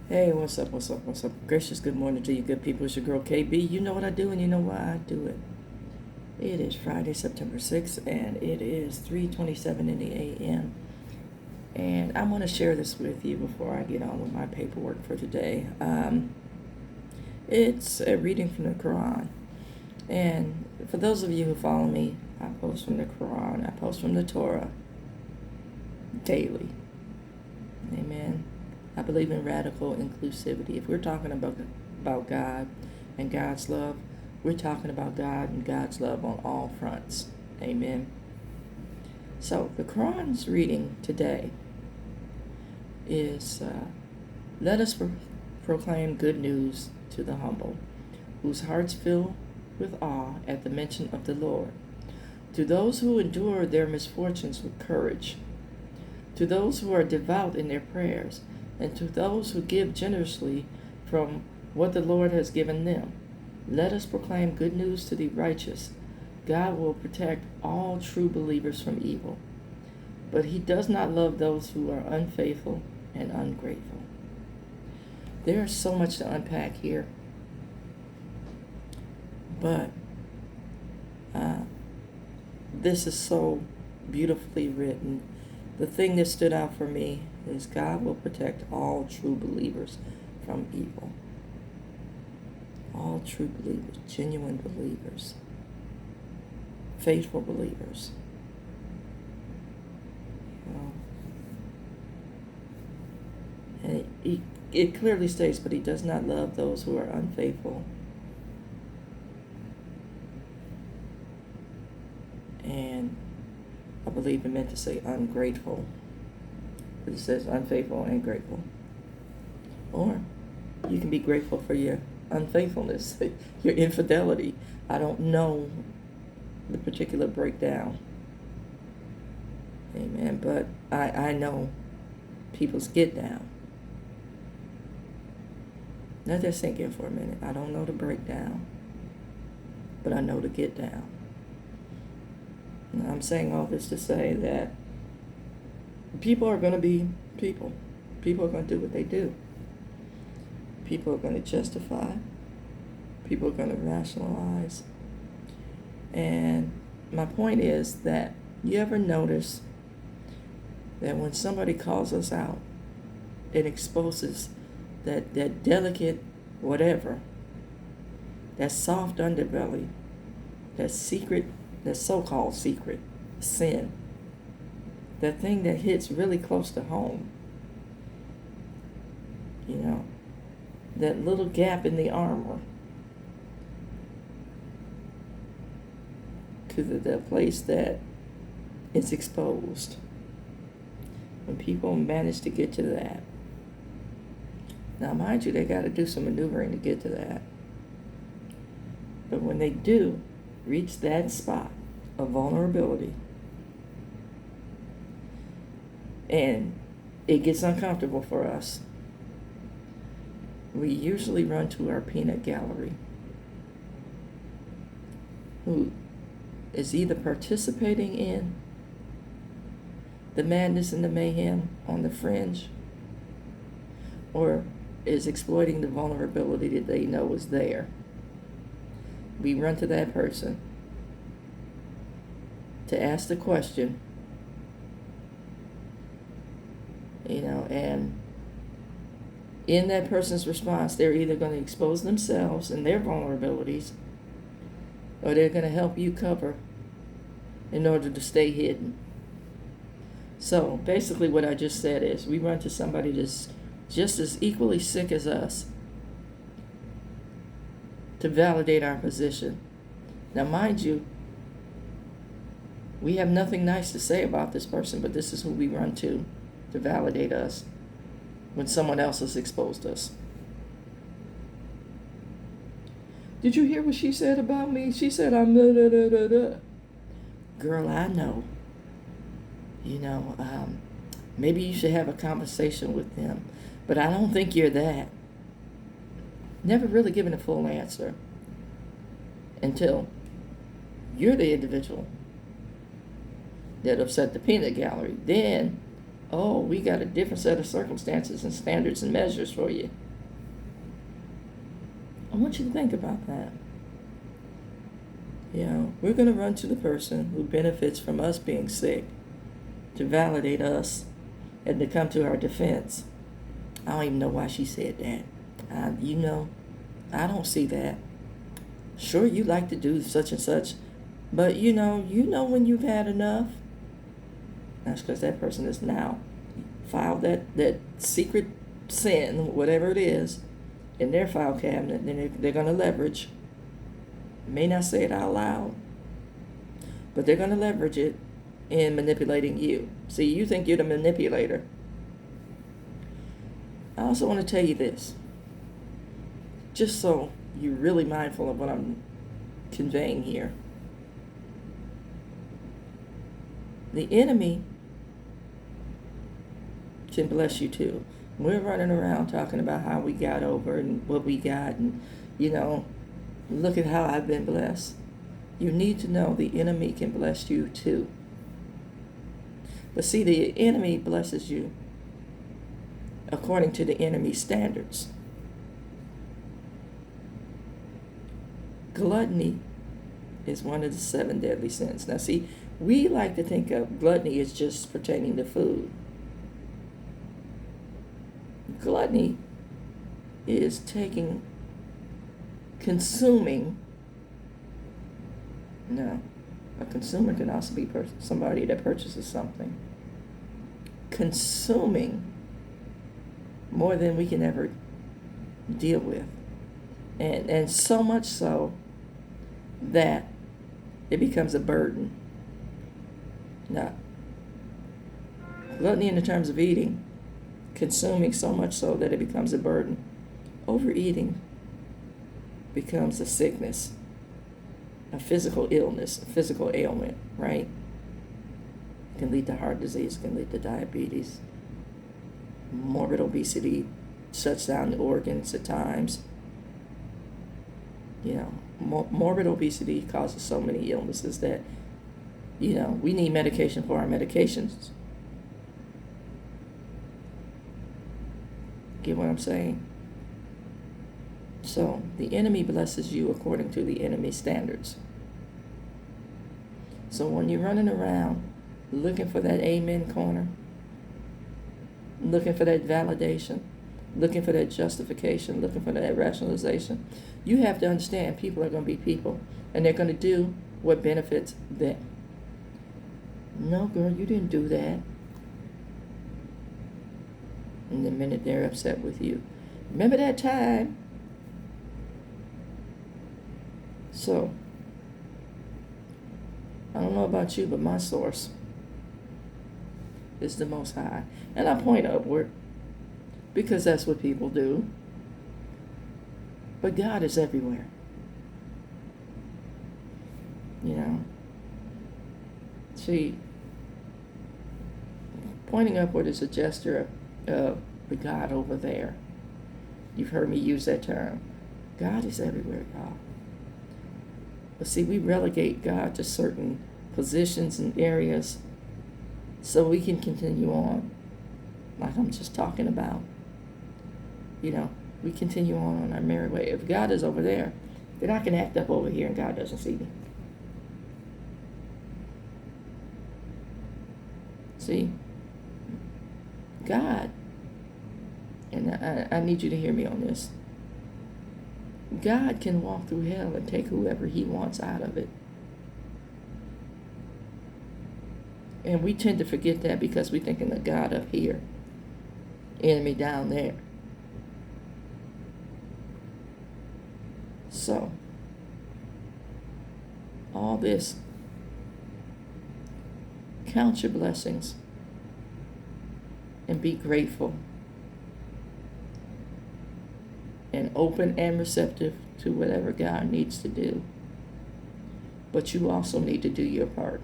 Hey, what's up, what's up, what's up? Gracious good morning to you good people. It's your girl KB. You know what I do and you know why I do it. It is Friday, September 6th, and it is 3:27 in the a.m. And I want to share this with you before I get on with my paperwork for today. It's a reading from the Quran. And for those of you who follow me, I post from the Quran, I post from the Torah daily. Amen. I believe in radical inclusivity. If we're talking about God and God's love, we're talking about God and God's love on all fronts. Amen. So the Quran's reading today is let us proclaim good news to the humble, whose hearts fill with awe at the mention of the Lord. To those who endure their misfortunes with courage, to those who are devout in their prayers, and to those who give generously from what the Lord has given them. Let us proclaim good news to the righteous. God will protect all true believers from evil, but he does not love those who are unfaithful and ungrateful. There is so much to unpack here, but this is so beautifully written. The thing that stood out for me is God will protect all true believers from evil. All true believers, genuine believers, faithful believers. And it clearly states, but he does not love those who are unfaithful and I believe it meant to say ungrateful, but it says unfaithful and grateful. Or you can be grateful for your unfaithfulness, your infidelity. I don't know the particular breakdown. Amen. But I know people's get down. Let that sink in for a minute. I don't know the breakdown, but I know the get down. And I'm saying all this to say that people are going to be people. People are going to do what they do. People are going to justify. People are going to rationalize. And my point is that you ever notice that when somebody calls us out, it exposes that delicate whatever, that soft underbelly, that secret, that so-called secret sin, that thing that hits really close to home, that little gap in the armor, to the place that it's exposed. When people manage to get to that, now mind you, they got to do some maneuvering to get to that, but when they do reach that spot of vulnerability, and it gets uncomfortable for us, we usually run to our peanut gallery, who is either participating in the madness and the mayhem on the fringe, or is exploiting the vulnerability that they know is there. We run to that person to ask the question, and in that person's response, they're either going to expose themselves and their vulnerabilities, or they're going to help you cover in order to stay hidden. So basically what I just said is we run to somebody that's just as equally sick as us to validate our position. Now mind you, we have nothing nice to say about this person, but this is who we run to validate us when someone else has exposed us. Did you hear what she said about me? She said I'm da da da da da. Girl, I know. Maybe you should have a conversation with them, but I don't think you're that. Never really given a full answer until you're the individual that upset the peanut gallery. Then Oh, we got a different set of circumstances and standards and measures for you. I want you to think about that. You know, we're going to run to the person who benefits from us being sick to validate us and to come to our defense. I don't even know why she said that. I don't see that. Sure, you like to do such and such, but you know when you've had enough. That's because that person has now filed that secret sin, whatever it is, in their file cabinet. Then they're going to leverage. May not say it out loud, but they're going to leverage it in manipulating you. See, you think you're the manipulator. I also want to tell you this, just so you're really mindful of what I'm conveying here. The enemy can bless you too. We're running around talking about how we got over and what we got, and look at how I've been blessed. You need to know the enemy can bless you too. But see, the enemy blesses you according to the enemy's standards. Gluttony is one of the 7 deadly sins. Now see, we like to think of gluttony as just pertaining to food. Gluttony is consuming. No, a consumer can also be somebody that purchases something. Consuming more than we can ever deal with. And so much so that it becomes a burden. Now, gluttony in the terms of eating, consuming so much so that it becomes a burden. Overeating becomes a sickness, a physical illness, a physical ailment, right? It can lead to heart disease, it can lead to diabetes. Morbid obesity shuts down the organs at times. Morbid obesity causes so many illnesses that, we need medication for our medications. Get what I'm saying? So, the enemy blesses you according to the enemy's standards. So when you're running around looking for that amen corner, looking for that validation, looking for that justification, looking for that rationalization, you have to understand people are going to be people, and they're going to do what benefits them. No, girl, you didn't do that. And the minute they're upset with you, remember that time? So, I don't know about you, but my source is the Most High. And I point upward because that's what people do. But God is everywhere. See, pointing upward is a gesture of the God over there. You've heard me use that term. God is everywhere, y'all. But see, we relegate God to certain positions and areas so we can continue on, like I'm just talking about. We continue on our merry way. If God is over there, then I can act up over here and God doesn't see me. See, God, and I need you to hear me on this, God can walk through hell and take whoever he wants out of it. And we tend to forget that because we're thinking of God up here, enemy down there. So, all this, count your blessings and be grateful and open and receptive to whatever God needs to do. But you also need to do your part.